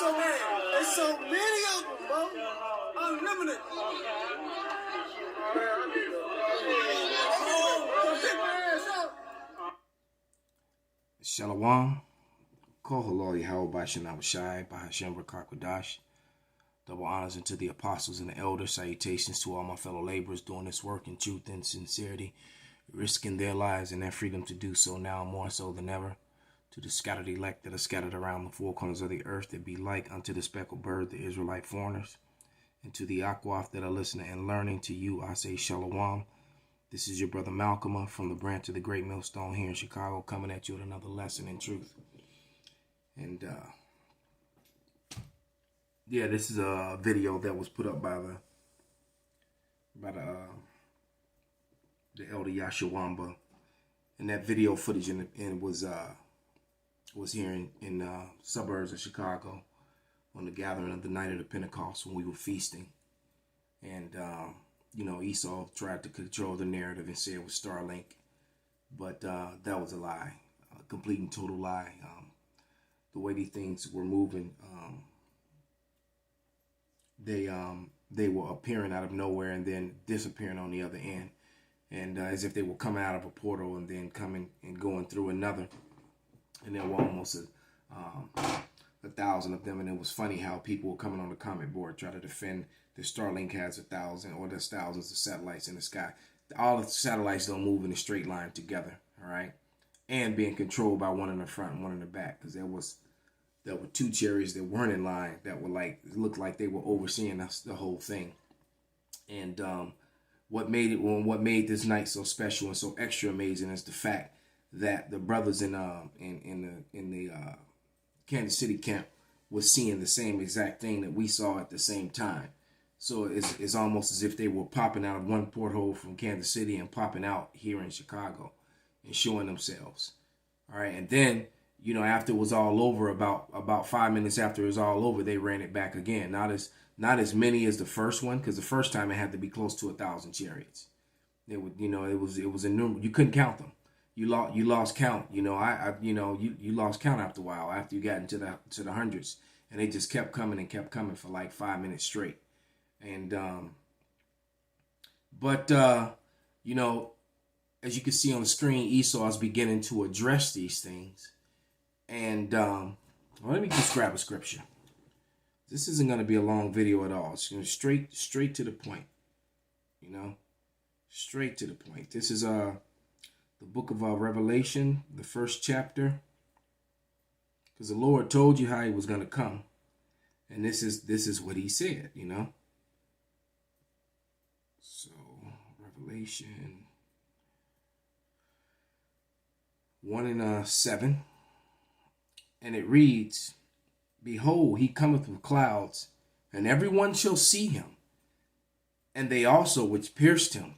There's so many of them, bro. Unlimited. Shalom. Kohaloi Hawabah Shanam Shai Bahashem Rakakwadash. Double honors unto the apostles and the elders. Salutations to all my fellow laborers doing this work in truth and sincerity, risking their lives and their freedom to do so now more so than ever. To the scattered elect that are scattered around the four corners of the earth, that be like unto the speckled bird, the Israelite foreigners. And to the Akwaf that are listening and learning, to you I say Shalom. This is your brother Malcolm from the branch of the Great Millstone here in Chicago, coming at you with another lesson in truth. And yeah, this is a video that was put up by the elder Yashawamba, and that video footage was here in suburbs of Chicago on the gathering of the night of the Pentecost when we were feasting. And you know, Esau tried to control the narrative and say it was Starlink, but that was a lie, a complete and total lie. The way these things were moving, they were appearing out of nowhere and then disappearing on the other end, and as if they were coming out of a portal and then coming and going through another. And there were almost 1,000 of them, and it was funny how people were coming on the comment board trying to defend that Starlink has 1,000 or there's thousands of satellites in the sky. All the satellites don't move in a straight line together, all right? And being controlled by one in the front and one in the back, because there were two chariots that weren't in line that were like, it looked like they were overseeing the whole thing. And what made this night so special and so extra amazing is the fact that the brothers in the Kansas City camp was seeing the same exact thing that we saw at the same time. So it's almost as if they were popping out of one porthole from Kansas City and popping out here in Chicago and showing themselves. All right, and then, you know, after it was all over, about 5 minutes after it was all over, they ran it back again. Not as many as the first one, because the first time it had to be close to 1,000 chariots. It would, you know, it was a number, you couldn't count them. You lost count. You know, you lost count after a while, after you got into the hundreds, and they just kept coming and kept coming for like 5 minutes straight. And you know, as you can see on the screen, Esau is beginning to address these things. And well, let me just grab a scripture. This isn't going to be a long video at all. It's going to straight to the point. You know, straight to the point. This is the book of Revelation, the first chapter, because the Lord told you how he was going to come, and this is what he said, you know. So Revelation 1:7, and it reads, "Behold, he cometh with clouds, and everyone shall see him, and they also which pierced him,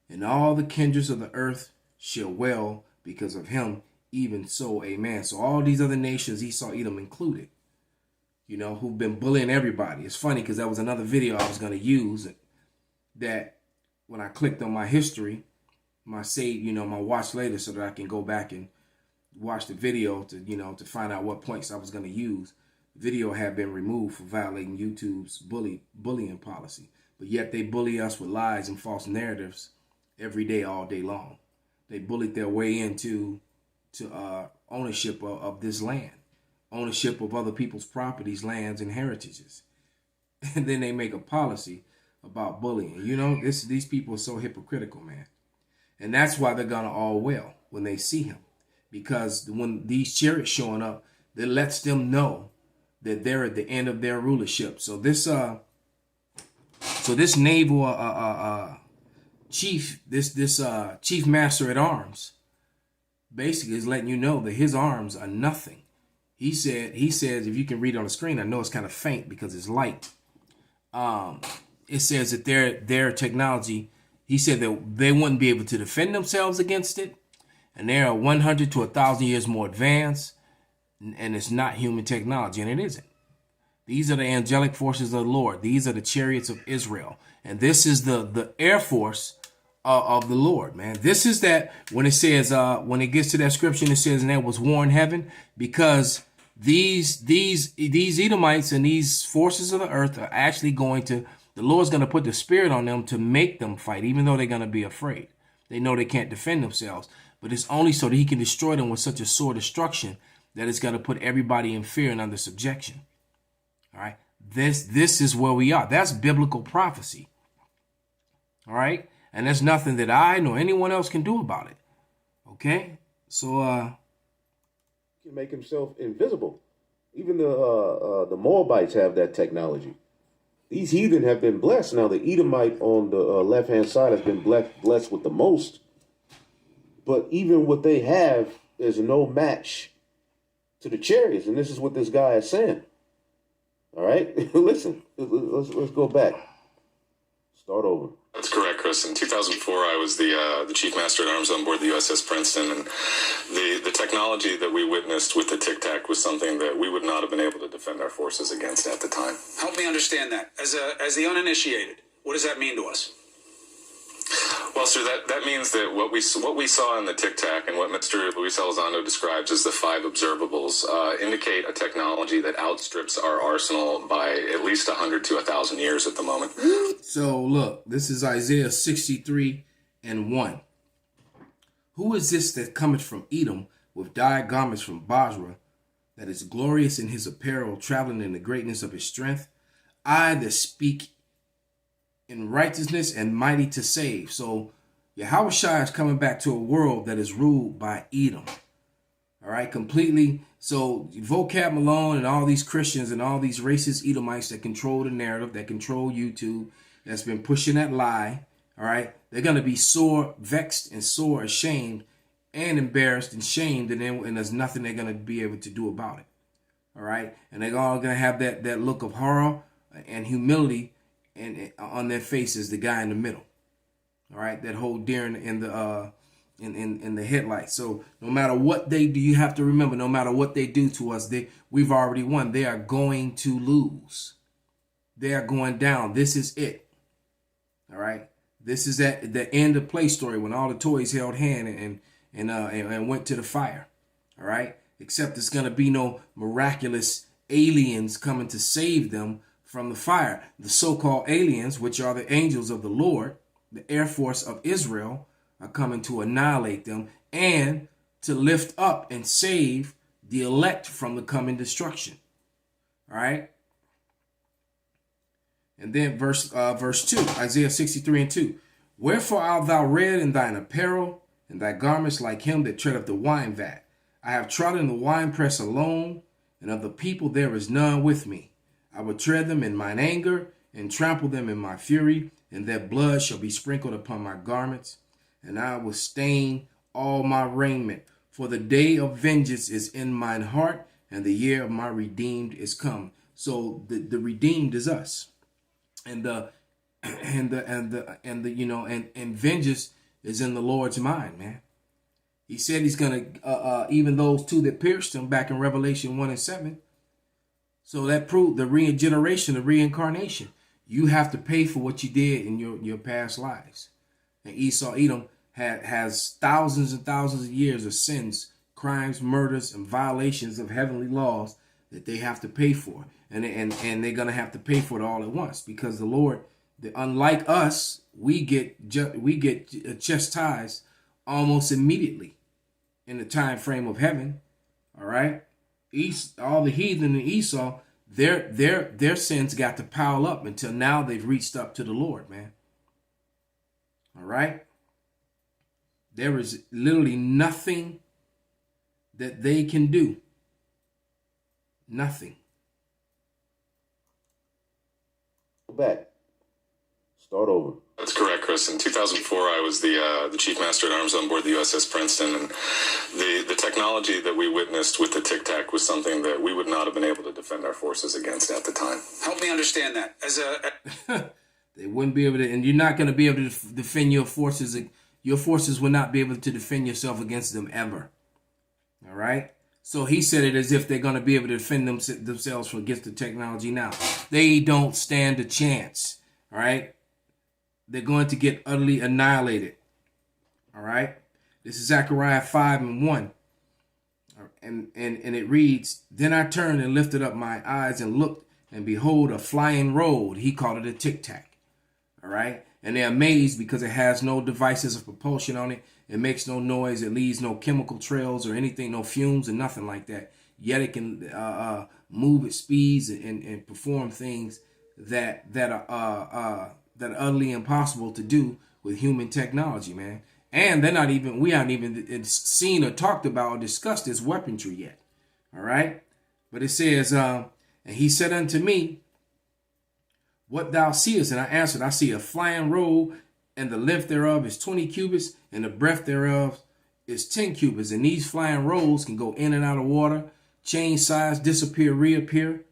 and all the kindreds of the earth shall wail because of him, even so, amen." So all these other nations, Esau, Edom included, you know, who've been bullying everybody. It's funny because that was another video I was going to use that when I clicked on my history, my save, you know, my watch later, so that I can go back and watch the video to, you know, to find out what points I was going to use. The video had been removed for violating YouTube's bullying policy, but yet they bully us with lies and false narratives every day, all day long. They bullied their way into ownership of this land, ownership of other people's properties, lands, and heritages. And then they make a policy about bullying. You know, these people are so hypocritical, man. And that's why they're going to all wail when they see him. Because when these chariots showing up, that lets them know that they're at the end of their rulership. So this naval chief, this chief master at arms, basically is letting you know that his arms are nothing. He says, if you can read on the screen, I know it's kind of faint because it's light. It says that their technology, he said that they wouldn't be able to defend themselves against it, and they are 100 to 1,000 years more advanced, and it's not human technology, and it isn't. These are the angelic forces of the Lord. These are the chariots of Israel, and this is the air force of the Lord, man. This is that when it says, when it gets to that scripture, it says, and there was war in heaven, because these Edomites and these forces of the earth are actually the Lord's going to put the spirit on them to make them fight, even though they're going to be afraid. They know they can't defend themselves, but it's only so that he can destroy them with such a sore destruction that it's going to put everybody in fear and under subjection. All right. This is where we are. That's biblical prophecy. All right. And there's nothing that I nor anyone else can do about it. Okay. So, he can make himself invisible. Even the Moabites have that technology. These heathen have been blessed. Now, the Edomite on the left-hand side has been blessed with the most. But even what they have is no match to the chariots. And this is what this guy is saying. All right? Listen, let's go back. Start over. That's correct, Chris. In 2004, I was the chief master at arms on board the USS Princeton, and the technology that we witnessed with the Tic Tac was something that we would not have been able to defend our forces against at the time. Help me understand that. As the uninitiated, what does that mean to us? Well, sir, that means that what we saw in the Tic Tac and what Mr. Luis Elizondo describes as the 5 observables indicate a technology that outstrips our arsenal by at least 100 to 1,000 years at the moment. So look, this is Isaiah 63:1. Who is this that cometh from Edom with dyed garments from Basra, that is glorious in his apparel, traveling in the greatness of his strength? I that speak in righteousness and mighty to save. So Yahushua is coming back to a world that is ruled by Edom. All right, completely. So Vocab Malone and all these Christians and all these racist Edomites that control the narrative, that control YouTube, that's been pushing that lie. All right, they're going to be sore vexed and sore ashamed and embarrassed and shamed, and there's nothing they're going to be able to do about it. All right, and they're all going to have that look of horror and humility and on their faces, the guy in the middle. All right, that whole deer in the headlights. So no matter what they do, you have to remember, no matter what they do to us, we've already won. They are going to lose. They are going down. This is it. All right, this is at the end of Play Story when all the toys held hand and went to the fire. All right, except it's gonna be no miraculous aliens coming to save them from the fire. The so-called aliens, which are the angels of the Lord, the Air Force of Israel, are coming to annihilate them and to lift up and save the elect from the coming destruction. All right. And then verse 2, Isaiah 63:2. Wherefore art thou red in thine apparel, and thy garments like him that treadeth the wine vat? I have trodden the winepress alone, and of the people there is none with me. I will tread them in mine anger, and trample them in my fury, and their blood shall be sprinkled upon my garments, and I will stain all my raiment. For the day of vengeance is in mine heart, and the year of my redeemed is come. So the redeemed is us, and vengeance is in the Lord's mind, man. He said he's gonna even those 2 that pierced him back in Revelation 1:7. So that proved the regeneration, the reincarnation. You have to pay for what you did in your past lives. And Edom has thousands and thousands of years of sins, crimes, murders, and violations of heavenly laws that they have to pay for. And they're going to have to pay for it all at once, because the Lord, unlike us, we get chastised almost immediately in the time frame of heaven. All right. All the heathen in Esau, their sins got to pile up until now they've reached up to the Lord, man. All right. There is literally nothing that they can do. Nothing. Go back. Start over. That's correct, Chris. In 2004, I was the chief master at arms on board the USS Princeton, and the technology that we witnessed with the Tic Tac was something that we would not have been able to defend our forces against at the time. Help me understand that. They wouldn't be able to, and you're not going to be able to defend your forces. Your forces will not be able to defend yourself against them ever. All right? So he said it as if they're going to be able to defend themselves against the technology now. They don't stand a chance. All right? They're going to get utterly annihilated. All right? This is Zechariah 5:1. and it reads, then I turned and lifted up my eyes and looked, and behold, a flying road. He called it a tic-tac. All right. And they're amazed because it has no devices of propulsion on it. It makes no noise. It leaves no chemical trails or anything, no fumes and nothing like that. Yet it can move at speeds and perform things that are utterly impossible to do with human technology, man. And we haven't even seen or talked about or discussed this weaponry yet. All right. But it says, and he said unto me, what thou seest? And I answered, I see a flying road, and the length thereof is 20 cubits, and the breadth thereof is 10 cubits. And these flying roads can go in and out of water, change size, disappear, reappear,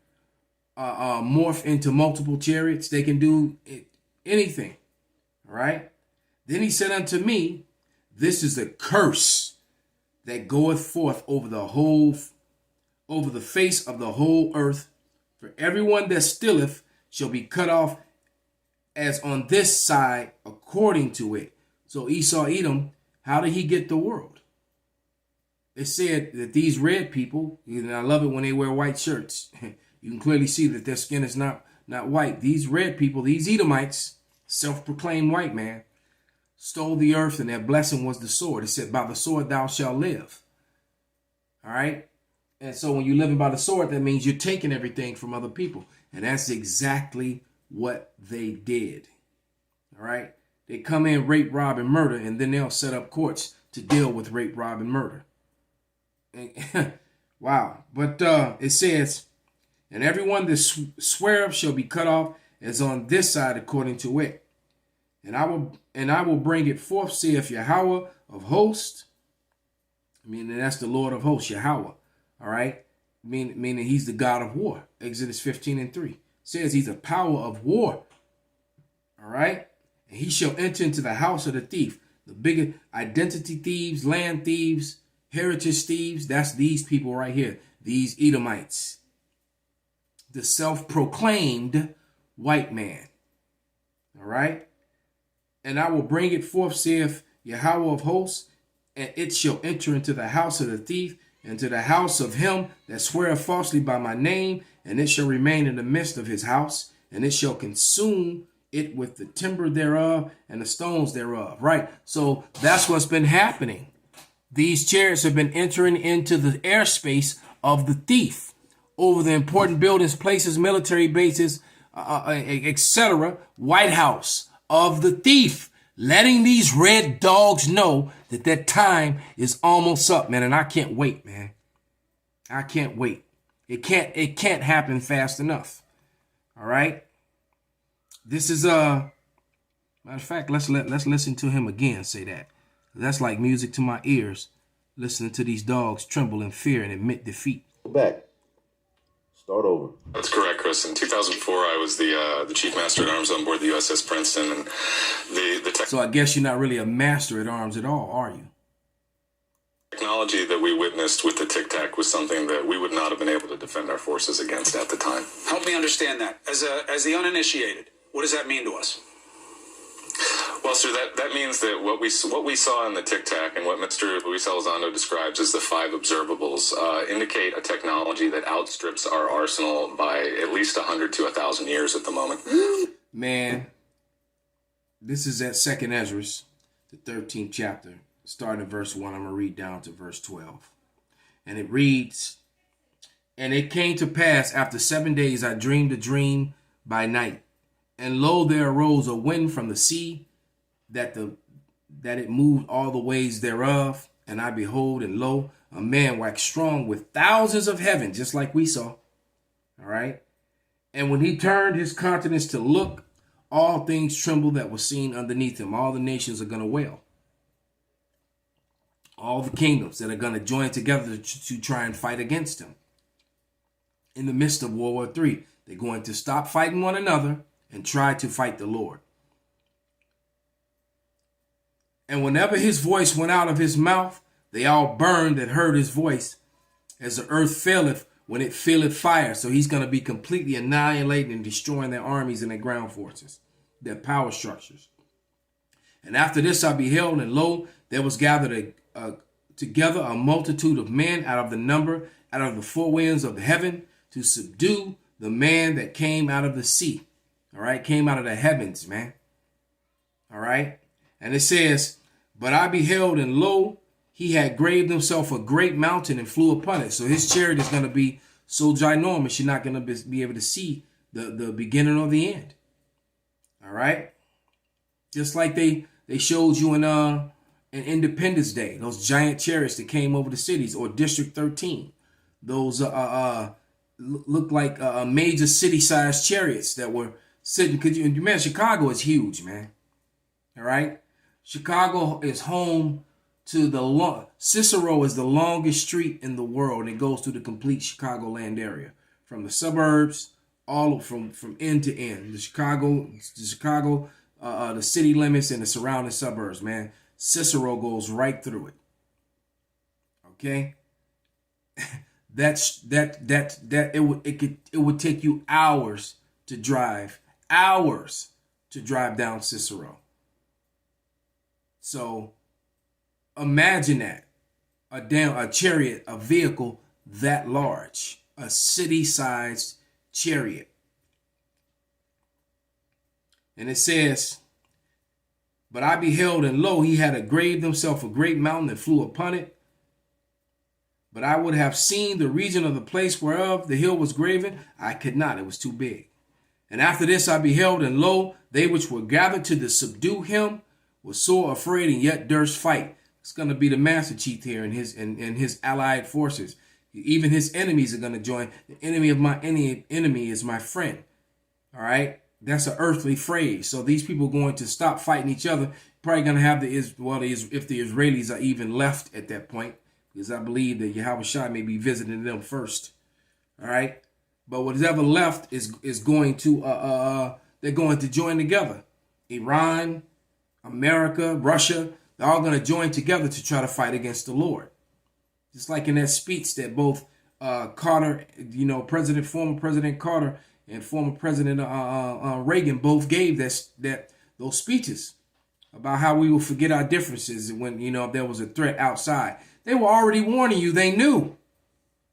morph into multiple chariots. They can do anything. All right. Then he said unto me, this is the curse that goeth forth over the face of the whole earth. For everyone that stealeth shall be cut off as on this side according to it. So Esau, Edom, how did he get the world? It said that these red people, and I love it when they wear white shirts. You can clearly see that their skin is not white. These red people, these Edomites, self-proclaimed white man, stole the earth, and their blessing was the sword. It said, by the sword thou shalt live. All right? And so when you're living by the sword, that means you're taking everything from other people. And that's exactly what they did. All right? They come in, rape, rob, and murder, and then they'll set up courts to deal with rape, rob, and murder. And, wow. But it says, and everyone that sweareth shall be cut off as on this side according to it. And I will bring it forth, saith Yahweh of hosts. Meaning that's the Lord of hosts, Yahweh. All right? Meaning he's the God of war. Exodus 15:3 says he's a power of war. All right? And he shall enter into the house of the thief. The bigger identity thieves, land thieves, heritage thieves. That's these people right here. These Edomites. The self-proclaimed white man. All right? And I will bring it forth, saith Yahweh of hosts, and it shall enter into the house of the thief, and to the house of him that sweareth falsely by my name, and it shall remain in the midst of his house, and it shall consume it with the timber thereof and the stones thereof. Right? So that's what's been happening. These chariots have been entering into the airspace of the thief over the important buildings, places, military bases, etc. White House of the thief, letting these red dogs know that their time is almost up, man. And I can't wait, man. I can't wait. It can't happen fast enough. All right. This is matter of fact, let's listen to him again say that. That's like music to my ears, listening to these dogs tremble in fear and admit defeat. Go back. Start over. That's correct, Chris. In 2004, I was the chief master at arms on board the USS Princeton, and So I guess you're not really a master at arms at all, are you? technology that we witnessed with the Tic Tac was something that we would not have been able to defend our forces against at the time. Help me understand that. As the uninitiated, what does that mean to us? Well, sir, that means that what we saw in the Tic Tac and what Mr. Luis Elizondo describes as the 5 observables indicate a technology that outstrips our arsenal by at least 100 to 1,000 years at the moment. Man, this is at 2nd Ezra, the 13th chapter, starting at verse 1. I'm going to read down to verse 12. And it reads, and it came to pass after 7 days I dreamed a dream by night. And lo, there arose a wind from the sea, that it moved all the ways thereof. And I behold, and lo, a man waxed strong with thousands of heaven, just like we saw. All right. And when he turned his countenance to look, all things trembled that were seen underneath him. All the nations are going to wail. All the kingdoms that are going to join together to try and fight against him. In the midst of World War III, they're going to stop fighting one another and try to fight the Lord. And whenever his voice went out of his mouth, they all burned that heard his voice, as the earth faileth when it feeleth fire. So he's going to be completely annihilating and destroying their armies and their ground forces, their power structures. And after this I beheld, and lo, there was gathered together a multitude of men out of the number, out of the four winds of the heaven, to subdue the man that came out of the sea. All right, came out of the heavens, man. All right. And it says, but I beheld, and lo, he had graved himself a great mountain and flew upon it. So his chariot is going to be so ginormous, you're not going to be able to see the beginning or the end. All right. Just like they showed you in Independence Day, those giant chariots that came over the cities, or District 13. Those look like major city-sized chariots that were sitting. Because man, Chicago is huge, man. All right. Chicago is home to Cicero is the longest street in the world. It goes through the complete Chicagoland area, from the suburbs all from end to end. The city limits and the surrounding suburbs, man. Cicero goes right through it. Okay. It would take you hours to drive down Cicero. So imagine that, a chariot, a vehicle that large, a city-sized chariot. And it says, but I beheld, and lo, he had graved himself a great mountain and flew upon it. But I would have seen the region of the place whereof the hill was graven. I could not, it was too big. And after this I beheld, and lo, they which were gathered to subdue him were sore afraid, and yet durst fight. It's going to be the Master Chief here and his allied forces. Even his enemies are going to join. The enemy of my enemy is my friend. All right. That's an earthly phrase. So these people are going to stop fighting each other. Probably going to have if the Israelis are even left at that point, because I believe that Yahweh Shai may be visiting them first. All right. But whatever left is going to they're going to join together. Iran, America, Russia, they're all going to join together to try to fight against the Lord. Just like in that speech that both Carter, former President Carter and former President Reagan both gave those speeches about how we will forget our differences when, if there was a threat outside. They were already warning you. They knew.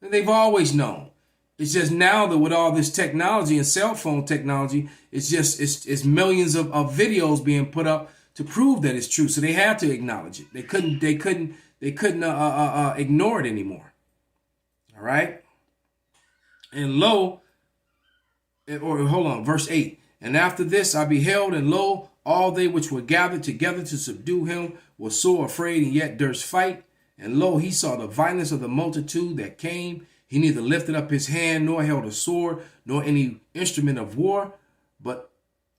And they've always known. It's just now that with all this technology and cell phone technology, it's millions of videos being put up to prove that it's true. So they had to acknowledge it. They couldn't ignore it anymore. All right. And lo, verse 8. And after this I beheld, and lo, all they which were gathered together to subdue him were sore afraid, and yet durst fight. And lo, he saw the violence of the multitude that came. He neither lifted up his hand, nor held a sword, nor any instrument of war, but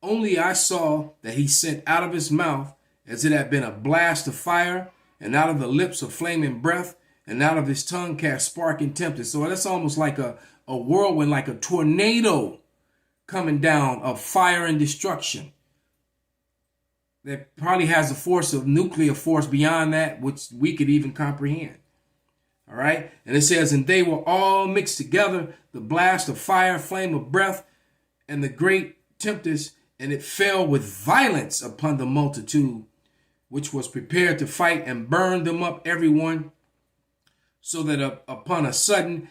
only I saw that he sent out of his mouth as it had been a blast of fire, and out of the lips a flaming breath, and out of his tongue cast sparking tempest. So that's almost like a whirlwind, like a tornado coming down of fire and destruction. That probably has a force of nuclear force beyond that, which we could even comprehend. All right. And it says, and they were all mixed together, the blast of fire, flame of breath, and the great tempest, and it fell with violence upon the multitude, which was prepared to fight, and burned them up every one, so that upon a sudden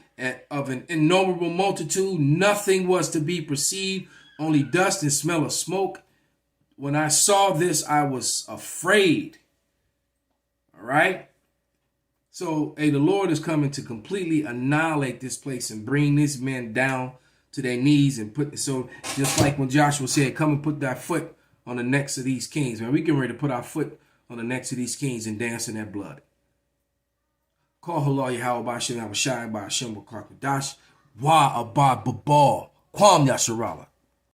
of an innumerable multitude, nothing was to be perceived, only dust and smell of smoke. When I saw this, I was afraid. All right. So, the Lord is coming to completely annihilate this place and bring these men down to their knees and so just like when Joshua said, come and put thy foot on the necks of these kings. Man, we getting ready to put our foot on the necks of these kings and dance in their blood. Call Halal Yahweh Ba'Shem Abashai Ba'Shem Ba'Klak Dash Wa Abad Babal Kwam Yasharala.